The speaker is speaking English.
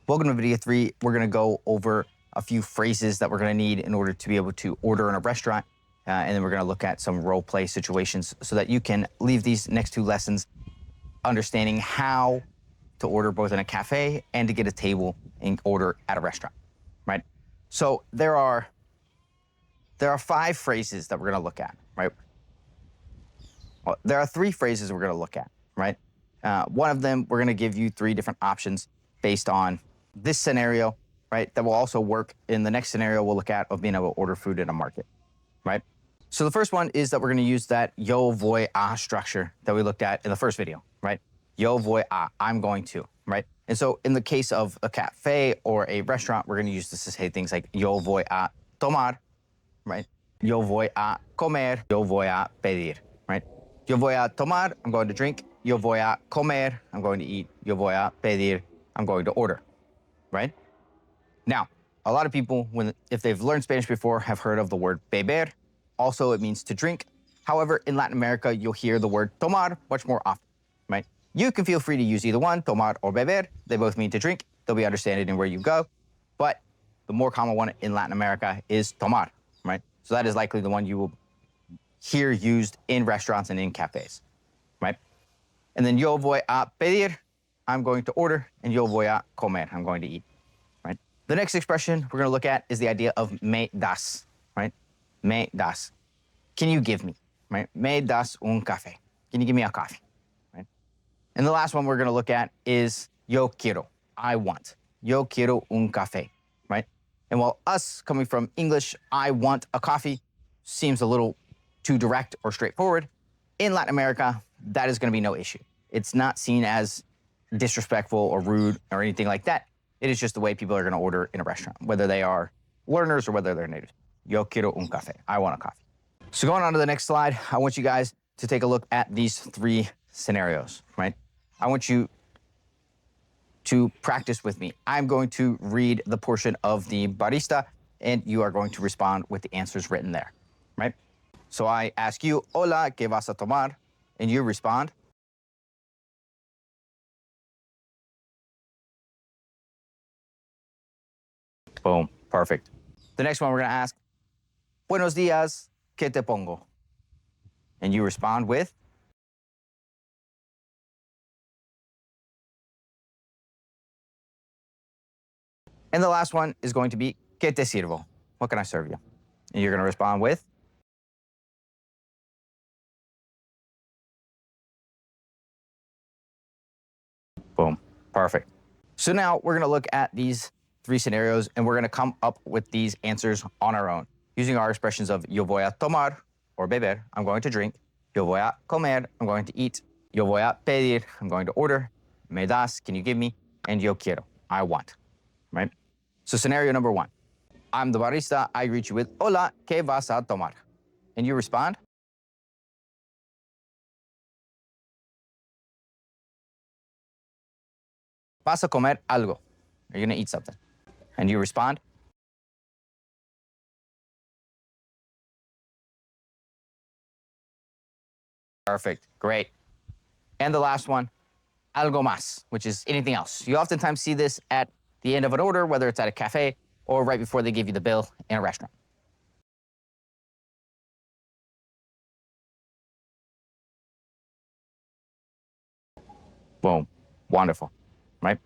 Welcome to video 3. We're going to go over a few phrases that we're going to need in order to be able to order in a restaurant. And then we're going to look at some role play situations so that you can leave these next 2 lessons understanding how to order both in a cafe and to get a table and order at a restaurant, right? So there are 5 phrases that we're going to look at, right? Well, there are 3 phrases we're going to look at, right? One of them, we're going to give you 3 different options based on this scenario, right? That will also work in the next scenario we'll look at of being able to order food in a market, right? So the first one is that we're going to use that yo voy a structure that we looked at in the first video, right? Yo voy a, I'm going to, right? And so in the case of a cafe or a restaurant, we're going to use this to say things like yo voy a tomar, right? Yo voy a comer, yo voy a pedir, right? Yo voy a tomar, I'm going to drink. Yo voy a comer, I'm going to eat. Yo voy a pedir, I'm going to order, right? Now, a lot of people, if they've learned Spanish before, have heard of the word beber. Also, it means to drink. However, in Latin America, you'll hear the word tomar much more often, right? You can feel free to use either one, tomar or beber. They both mean to drink. They'll be understanded in where you go. But the more common one in Latin America is tomar, right? So that is likely the one you will hear used in restaurants and in cafes, right? And then yo voy a pedir, I'm going to order, and yo voy a comer, I'm going to eat, right? The next expression we're going to look at is the idea of me das, right? Me das. Can you give me, right? Me das un café. Can you give me a coffee, right? And the last one we're going to look at is yo quiero, I want. Yo quiero un café, right? And while us coming from English, I want a coffee, seems a little too direct or straightforward, in Latin America, that is going to be no issue. It's not seen as disrespectful or rude or anything like that. It is just the way people are going to order in a restaurant, whether they are learners or whether they're natives. Yo quiero un café. I want a coffee. So going on to the next slide, I want you guys to take a look at these 3 scenarios, right? I want you to practice with me. I'm going to read the portion of the barista, and you are going to respond with the answers written there, right? So I ask you, hola, ¿qué vas a tomar? And you respond. Boom, perfect. The next one we're going to ask, buenos días, ¿qué te pongo? And you respond with. And the last one is going to be, ¿qué te sirvo? What can I serve you? And you're going to respond with. Boom, perfect. So now we're going to look at these 3 scenarios, and we're going to come up with these answers on our own, using our expressions of yo voy a tomar, or beber, I'm going to drink. Yo voy a comer, I'm going to eat. Yo voy a pedir, I'm going to order. Me das, can you give me? And yo quiero, I want, right? So scenario number 1, I'm the barista, I greet you with, hola, ¿qué vas a tomar? And you respond. Vas a comer algo. Are you going to eat something? And you respond. Perfect, great. And the last one, algo más, which is anything else. You oftentimes see this at the end of an order, whether it's at a cafe or right before they give you the bill in a restaurant. Boom, wonderful, right?